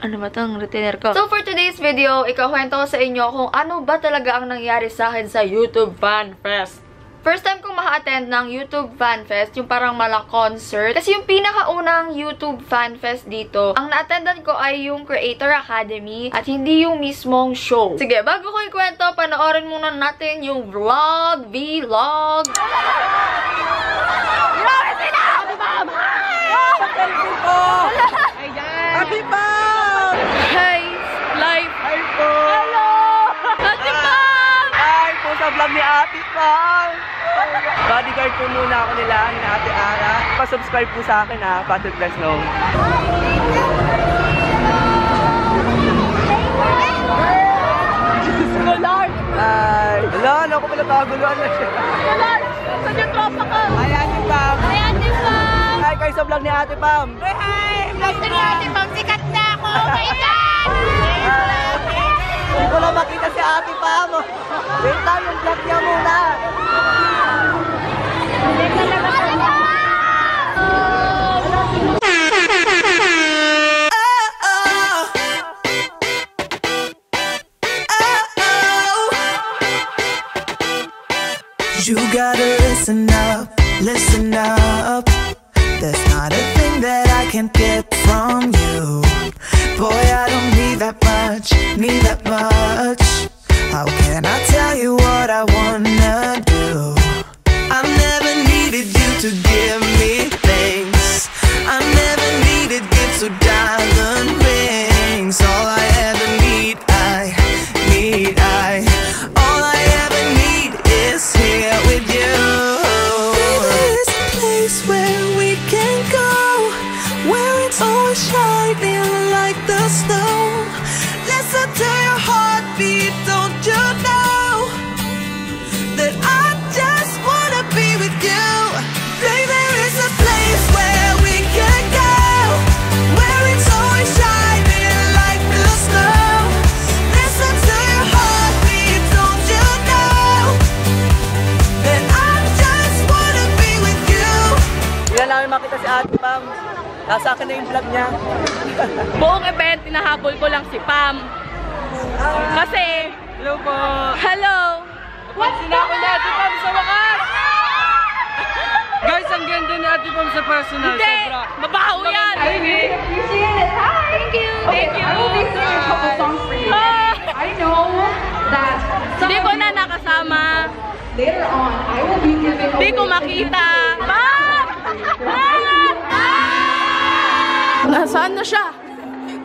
Ano ba itong retainer ko? So, for today's video, ikakwento ko sa inyo kung ano ba talaga ang nangyari sa akin sa YouTube Fan Fest. First time kong maka-attend ng YouTube Fan Fest, yung parang malang concert. Kasi yung pinakaunang YouTube Fan Fest dito, ang na-attendan ko ay yung Creator Academy at hindi yung mismong show. Sige, bago ko ikwento, panoorin muna natin yung vlog. Grabe sila! Happy Mom! Happy Mom! Hi! Live! Hi po! Hello! Ate Mom! Hi po sa vlog ni Ate Mom! Bodyguard po muna ako nila, ni Ate Ara. Pa-subscribe po sa akin ha, Patrick Lesno. Lord! Hi! Wala, ano ko pala paguluan na siya. Wala! Saan yung tropa ko? Hi Ate Pam! Hi, Ate Mom! Hi kayo sa vlog ni Ate Pam! Hi! Vlog ni Ate Mom! Sikat na ako! Oh my God! Hindi ko lang makita si Ate Pam! Wait lang, yung vlog niya muna! You gotta listen up. There's not a thing that I can't get from you. Boy, I don't need that much. How can I tell you what I wanna do? I never needed you to give me things. I never needed gifts or diamond rings. All I ever need, all I ever need is here with you. There's a place where we can go, where it's always shining like the snow. Listen to your heartbeat, don't you know that I just wanna be with you? Baby, there is a place where we can go, where it's always shining like the snow. Listen to your heartbeat, don't you know that I just wanna be with you? Hindi na namin makita si Ate Pam. Nasa akin na yung vlog niya. Buong event, tinahabol ko lang si Pam. Kasi, Hello po! hello! Pansin ako ni Ate Pam sa wakas! Guys, ang ganda ni Ate Pam sa personal. Hindi! Mabaho yan! Appreciate it. Hi. Thank you! Okay, I will be singing a couple songs for you. I know that Hindi ko na nakasama. later on I will be giving Hindi ko makita. Pam! Pam! Nasaan na siya?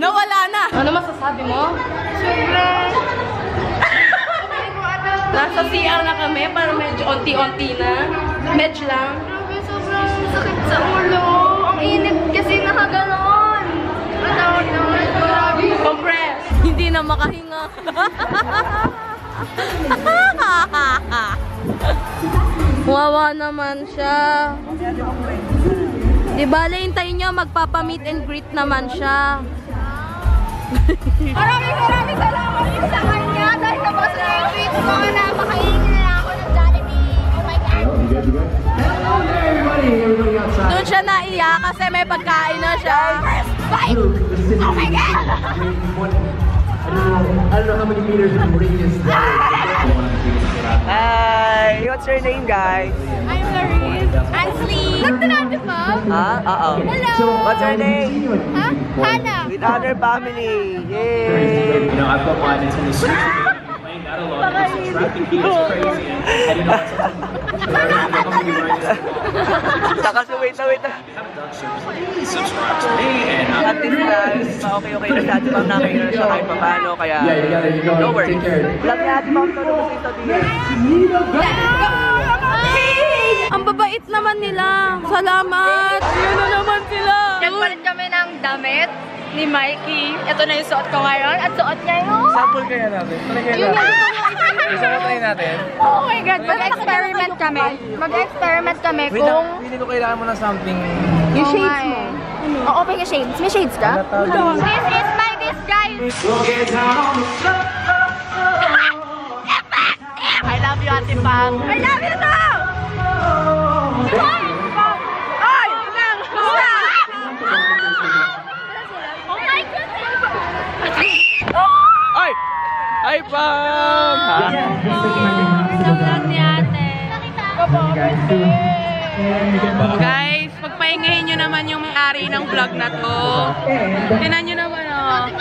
Nawala na. Ano masasabi mo? Sobrang... Nasa CR na kami para medyo onti-onti na. Medyo lang. Grabe, sobrang sakit sa ulo. Ang init kasi nakaganon. Matawag naman. Grabe. Compress. Hindi na makahinga. Wawa naman siya. Di bale, hintayin nyo, magpapa-meet and greet naman siya. Maraming salamat din sa kanya dahil tapos na yung tweets ko na makainin na ako ng Jollibee. Oh my God. Doon siya naiyak kasi may pagkain na siya. First bite! Oh my God! I don't know how many meters in radius that is. Hi! What's your name, guys? I'm Laris. I'm Slee. Nagtanado pa? Oo. Hello. What's your name? Ha? Hannah. With other family. You Yay! know, I've got mine. It's in the streets. Playing that a lot. It's attracting people. It's crazy. And you know, it's Saka so wait na. subscribe to me and At least guys, okay na sa Ate Pam namin na siya kahit paano. Kaya, no worries. Vlog ni Ate Pam to kasi ito din. Ang babait naman nila. Salamat. Ayun na naman sila. Nagpalit kami ng damit ni Mikey. Ito na yung suot ko ngayon. At suot niya yun. Sample kaya natin. Sample natin. Oh my God. Mag-experiment kami. Mag-experiment kami Wait lang, kung... pili ko kailangan mo ng something. Yung shades mo. Oo, open yung shades. May shades ka? This is my disguise. I love you, Ate Pam. I love you too! Ay! Oh my goodness! Pam! Vlog ni ate. Guys, pagpahingahin nyo naman yung may-ari ng vlog na to. Tinan nyo naman, oh.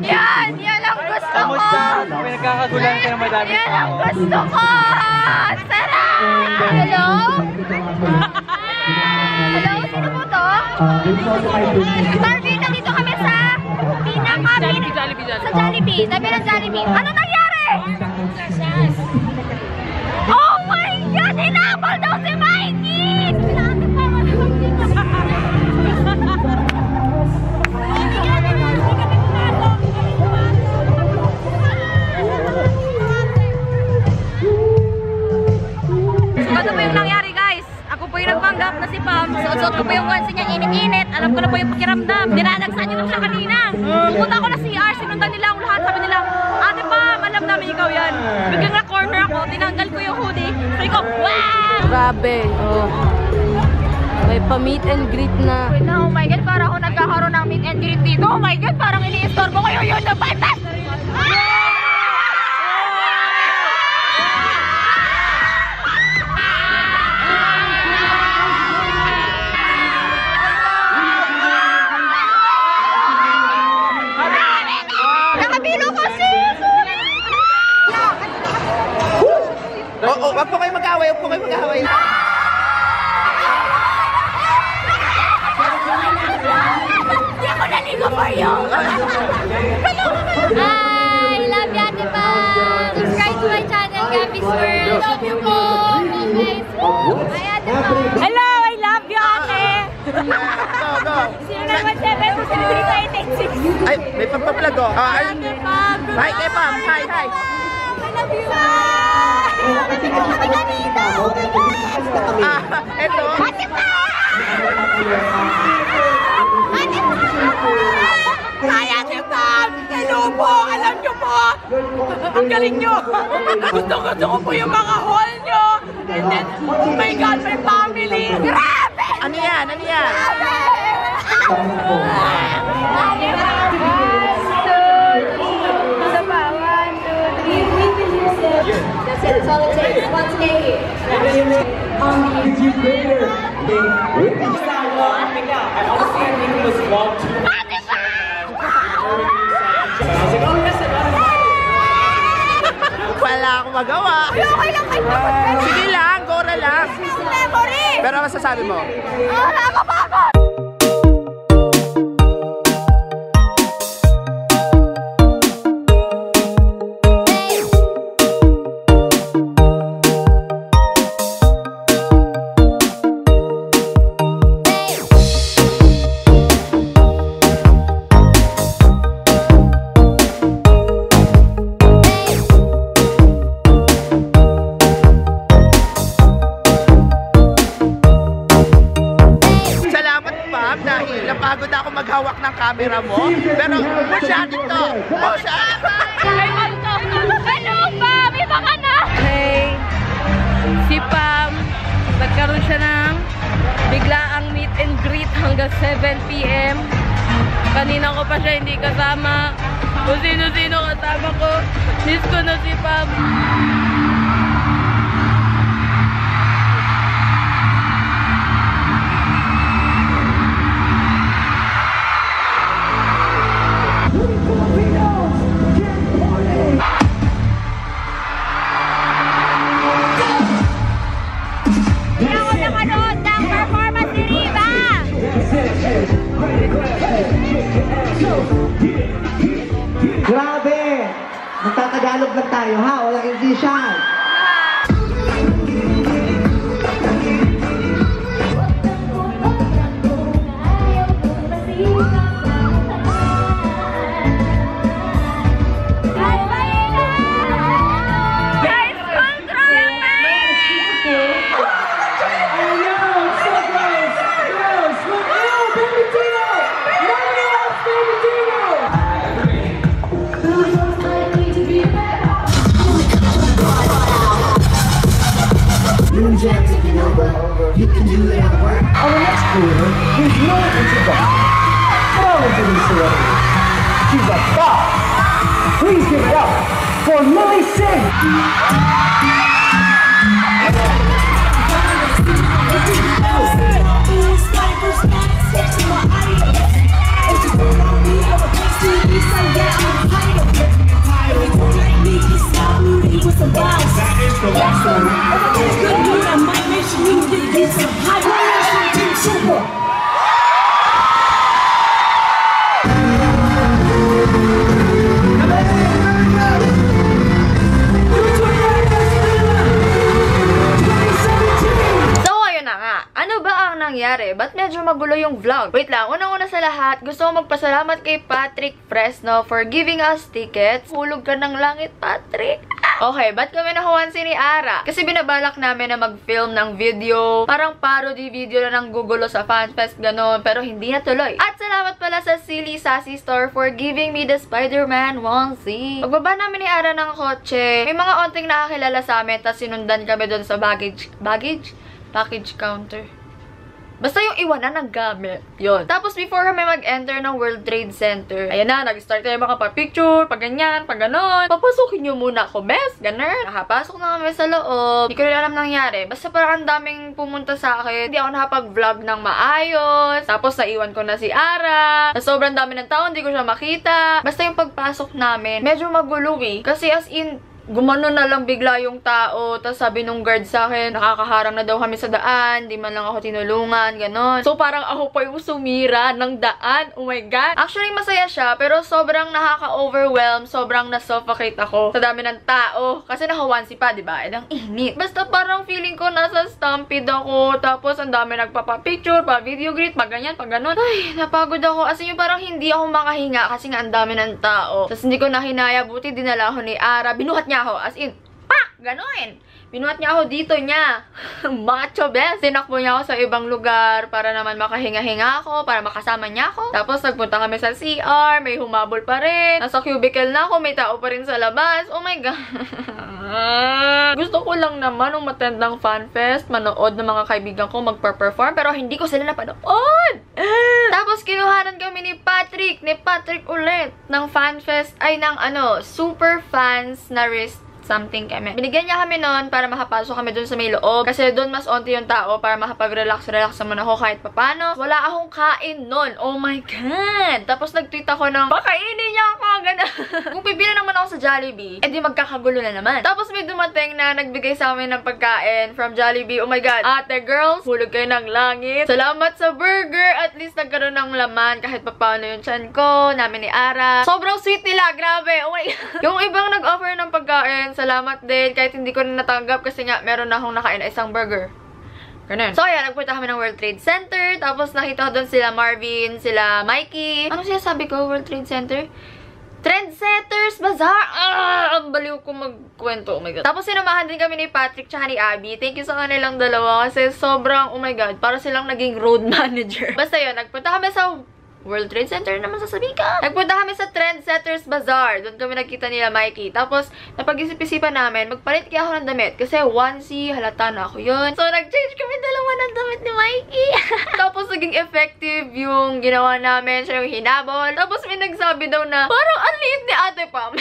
Yan! Yan ang gusto ko! May nagkakagulan ka na madami Yan ang gusto ko! Sarap! Hello? Hello? Sino po to? Marvin, nandito kami sa pinaka-mini. Sa Jollibee. Tabi ng Jollibee. Ano nangyari? Oh my God! Hinabol daw si Mikey! Ano po yung nangyari, guys? Ako po yung nagpanggap na si Pam. Suot-suot ko po yung onesie niya, init-init. Alam ko na po yung pakiramdam. Dinanagsan niyo na siya kanina. Pupunta ako na CR, sinundan nila ang lahat. Sabi nila, Ate Pam, alam namin ikaw yan. Biglang na-corner ako, tinanggal ko yung hoodie. Sabi ko, wow! Grabe. Oh. May pa-meet and greet na. Wait na, oh my God, parang ako nagkakaroon ng meet and greet dito. Oh my God, parang ini-istorbo ko yung YouTube podcast. Nakabilo kasi! Oo, wag po kayo mag-away, wag po kayo mag-away. Hindi ako naligo for you! Hi! Love you, Ate Pam! Subscribe to my channel, Gabby's World! Love you po! Hi, Ate Pam! Hello! I love you, ate! Go! 0917-233-886. Ay, may pagpa-vlog oh. Ate Pam! Hi, kay Pam! Hi! I love you! Kami kanina! Oh my God! Eto. Ate Pam! Ate Pam! Hi, Ate Pam! Hello po! Alam nyo po! Ang galing nyo! Gusto ko po yung mga haul nyo! And then, oh my God, my family! Grabe! Ano yan? Ano yan? That's all it takes. One day. I honestly think it was long too much. I was like, oh yes, I got it. Wala akong magawa. Okay lang kayo. Sige lang, gora lang. Memory! Pero ano masasabi mo? Nakakapagod! Dahil napagod ako maghawak ng camera mo. Pero pusha dito! Pusha! Hello, Pam! Iba ka na! Hey, si Pam, nagkaroon siya ng biglaang meet and greet hanggang 7 PM. Kanina ko pa siya hindi kasama. Kung sino-sino kasama ko. Miss ko na si Pam. Grabe! Magtatagalog lang tayo ha, walang English yan. You can do it at work. On the next quarter, here's no introduction. Throw into the celebrity. She's a boss. Please give it up for Lily Singh. nangyari? Ba't medyo magulo yung vlog? Wait lang, unang-una sa lahat, gusto ko magpasalamat kay Patrick Fresno for giving us tickets. Hulog ka ng langit, Patrick! Okay, ba't kami nakuwansi ni Ara? Kasi binabalak namin na mag-film ng video, parang parody video na ng gugulo sa FanFest, ganon, pero hindi natuloy. At salamat pala sa Silly Sassy Store for giving me the Spider-Man onesie. Pagbaba namin ni Ara ng kotse, may mga onting nakakilala sa amin, tapos sinundan kami doon sa package counter. Basta yung iwanan ng gamit. Yun. Tapos before kami mag-enter ng World Trade Center, ayan na, nag-start tayo makapapicture, pag ganyan, pag ganon. Papasukin nyo muna ako, bes. Ganon. Nakapasok na kami sa loob. Hindi ko rin alam nangyari. Basta parang ang daming pumunta sa akin. Hindi ako nakapag-vlog ng maayos. Tapos naiwan ko na si Ara. Na sobrang dami ng tao, hindi ko siya makita. Basta yung pagpasok namin, medyo magulo eh. Kasi as in, gumano na lang bigla yung tao. Tapos sabi nung guard sa akin, nakakaharang na daw kami sa daan. Di man lang ako tinulungan, ganon. So parang ako pa yung sumira ng daan. Oh my God. Actually, masaya siya. Pero sobrang nakaka-overwhelm. Sobrang na-suffocate ako sa dami ng tao. Kasi nakawansi pa, diba? Ang init. Basta parang feeling ko nasa stampede ako. Tapos ang dami nagpapapicture, pa-video greet, pa-ganyan, pa-ganon. Ay, napagod ako. As in, yung parang hindi ako makahinga kasi nga ang dami ng tao. Tapos hindi ko nahinaya. Buti dinala ako ni Ara. Binuhat niya ako. As in, pak! Ganon! Binuhat niya ako dito niya. Macho best! Tinakbo niya ako sa ibang lugar para naman makahinga-hinga ako, para makasama niya ako. Tapos nagpunta kami sa CR, may humabol pa rin. Nasa cubicle na ako, may tao pa rin sa labas. Oh my God! Gusto ko lang naman nung matend ng FanFest, manood ng mga kaibigan ko magpa-perform, pero hindi ko sila napanood! Tapos kinuhanan kami ni Patrick ulit, ng FanFest, ay ng super fans na wrist something kami. Binigyan niya kami noon para makapasok kami dun sa may loob. Kasi dun mas onti yung tao para makapag-relax naman ako kahit papano. Wala akong kain noon. Oh my God! Tapos nag-tweet ako ng, pakainin niya ako! Gano'n. Kung pipila naman ako sa Jollibee, edi magkakagulo na naman. Tapos may dumating na nagbigay sa amin ng pagkain from Jollibee. Oh my God! Ate girls, hulog kayo ng langit. Salamat sa burger. At least nagkaroon ng laman kahit papano yung tiyan ko, namin ni Ara. Sobrang sweet nila. Grabe. Oh my God. Yung ibang nag-offer ng pagkain, salamat din. Kahit hindi ko na natanggap kasi nga meron na akong nakain na isang burger. Ganun. So, ayan. Nagpunta kami ng World Trade Center. Tapos nakita ko doon sila Marvin, sila Mikey. Ano siya sabi ko? World Trade Center? Trendsetters Bazaar! Ang baliw ko magkwento. Oh my God. Tapos sinamahan din kami ni Patrick tsaka ni Abby. Thank you sa kanilang dalawa kasi sobrang, oh my God, para silang naging road manager. Basta yun, nagpunta kami sa World Trade Center naman sasabihin ka. Nagpunta kami sa Trendsetters Bazaar. Doon kami nagkita nila Mikey. Tapos, napag-isip-isipan namin, magpalit kaya ako ng damit. Kasi onesie, halata na ako yun. So, nag-change kami dalawa ng damit ni Mikey. Tapos, naging effective yung ginawa namin. Siya yung hinabol. Tapos, may nagsabi daw na, parang ang liit ni Ate Pam.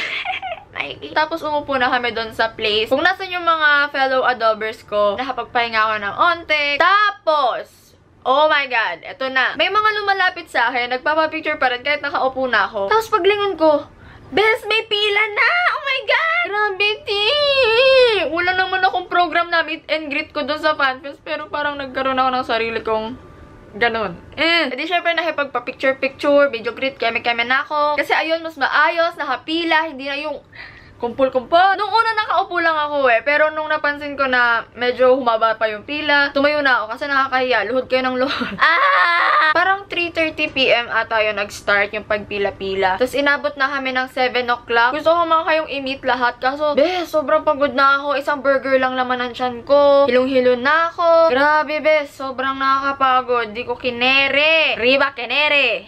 Mikey. Tapos, umupo na kami doon sa place. Kung nasan yung mga fellow adobers ko, nakapagpahinga ako ng onte. Tapos, oh my God, eto na. May mga lumalapit sa akin, nagpapapicture pa rin kahit nakaupo na ako. Tapos paglingon ko, bes, may pila na! Oh my God! Grabe, ti! Wala naman akong program na meet and greet ko doon sa FanFest, pero parang nagkaroon ako ng sarili kong ganon. Edi syempre nakipagpa-picture-picture, video greet, keme-keme na ako. Kasi ayun, mas maayos, nakapila, hindi na yung kumpul-kumpul. Nung una nakaupo lang ako pero nung napansin ko na medyo humaba pa yung pila, tumayo na ako kasi nakakahiya. Luhod kayo ng luhod. Parang 3:30 PM ata yun nag-start yung pagpila-pila. Tapos inabot na kami ng 7 o'clock. Gusto ko mga kayong i-meet lahat. Kaso, sobrang pagod na ako. Isang burger lang naman ang tiyan ko. Hilong-hilo na ako. Grabe, sobrang nakakapagod. Di ko kinere. Riba, kinere.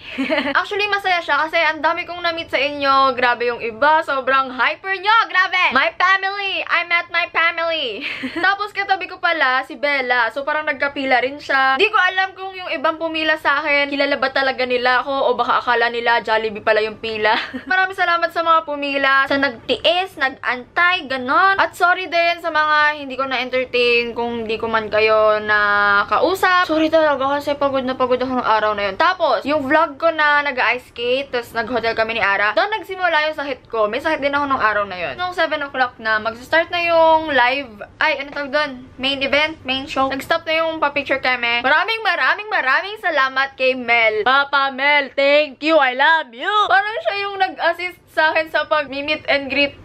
Actually, masaya siya kasi ang dami kong na-meet sa inyo. Grabe yung iba. Sobrang hyper sabi nyo, grabe! My family! I met my family! Tapos katabi ko pala si Bella. So parang nagkapila rin siya. Di ko alam kung yung ibang pumila sa akin, kilala ba talaga nila ako o baka akala nila Jollibee pala yung pila. Maraming salamat sa mga pumila, sa nagtiis, nag-antay, ganon. At sorry din sa mga hindi ko na-entertain kung hindi ko man kayo nakausap. Sorry talaga kasi pagod na pagod ako ng araw na yun. Tapos, yung vlog ko na nag-ice skate, tapos nag-hotel kami ni Ara, doon nagsimula yung sakit ko. May sakit din ako ng araw na yun. Nung 7 o'clock na, mag-start na yung live, ay, ano tawag doon? Main event, main show. Nag-stop na yung pa-picture kami. Maraming salamat kay Mel. Papa Mel, thank you, I love you. Parang siya yung nag-assist sa akin sa pag-meet and greet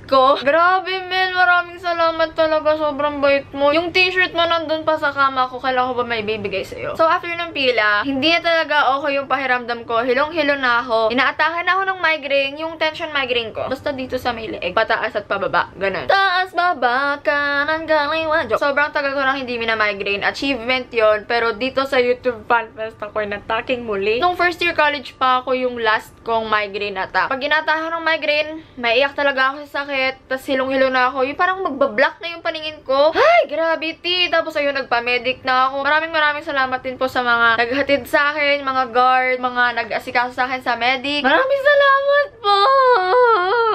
ko. Grabe, Mel. Maraming salamat talaga. Sobrang bait mo. Yung t-shirt mo nandun pa sa kama ko. Kailan ko ba may bibigay sa'yo? So, after ng pila, hindi na talaga okay yung pahiramdam ko. Hilong-hilo na ako. Inaatahan na ako ng migraine. Yung tension migraine ko. Basta dito sa may leeg. Pataas at pababa. Ganun. Taas, baba, kanan, kaliwa. Sobrang tagal ko nang hindi mina-migraine. Achievement yon. Pero dito sa YouTube Fan Fest ako'y nataking muli. Nung first year college pa ako yung last kong migraine attack. Pag inatahan ng migraine, maiiyak talaga ako sa sakit. Tapos hilong-hilo na ako. Yung parang magbablock na yung paningin ko. Ay, gravity! Tapos ayun, nagpa-medic na ako. Maraming salamat din po sa mga naghatid sa akin, mga guard, mga nag-asikaso sa akin sa medic. Maraming salamat po!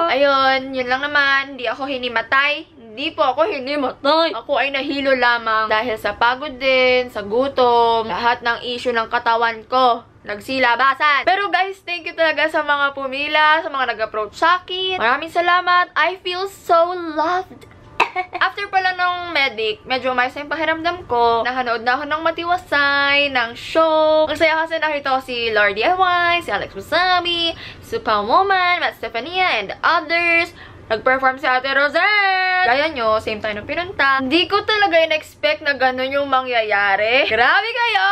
Ayun, yun lang naman. Hindi ako hinimatay. Hindi po ako hinimatay. Ako ay nahilo lamang dahil sa pagod din, sa gutom, lahat ng issue ng katawan ko nagsilabasan. Pero guys, thank you talaga sa mga pumila, sa mga nag-approach sa akin. Maraming salamat. I feel so loved. After pala ng medic, medyo umayos na yung pahiramdam ko. Nakanood na ako ng Matiwasay, ng show. Ang saya kasi nakita ko si Lord DIY, si Alex Masami, Superwoman, Matt Stefania, and others. Nag-perform si Ate Rosette. Gaya nyo, same time nung pinunta. Hindi ko talaga in-expect na gano'n yung mangyayari. Grabe kayo!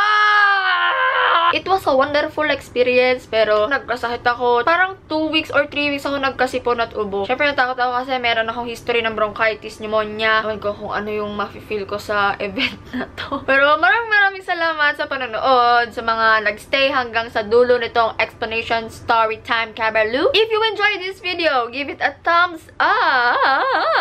It was a wonderful experience, pero nagkasakit ako. Parang 2 weeks or 3 weeks ako nagkasipon at ubo. Syempre natakot ako kasi meron akong history ng bronchitis, pneumonia. Ewan ko kung ano yung ma-feel ko sa event na to. Pero maraming salamat sa panonood, sa mga nagstay hanggang sa dulo nitong explanation story time Kabalu. If you enjoyed this video, give it a thumbs up!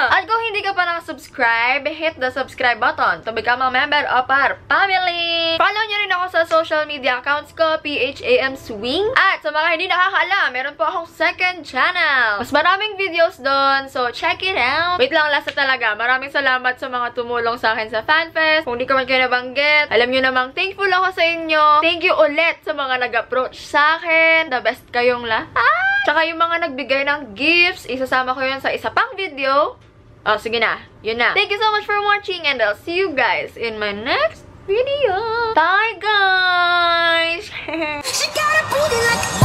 At kung hindi ka pa nakasubscribe, hit the subscribe button to become a member of our family! Follow nyo rin ako sa social media accounts ko, PHAM Swing. At sa mga hindi nakakaalam, meron po akong second channel. Mas maraming videos doon, so check it out. Wait lang, last na talaga. Maraming salamat sa mga tumulong sa akin sa FanFest. Kung di ko man kayo nabanggit, alam nyo namang thankful ako sa inyo. Thank you ulit sa mga nag-approach sa akin. The best kayong lahat. Tsaka yung mga nagbigay ng gifts, isasama ko yun sa isa pang video. Oh, sige na. Yun na. Thank you so much for watching and I'll see you guys in my next video. Bye, guys! She got a booty like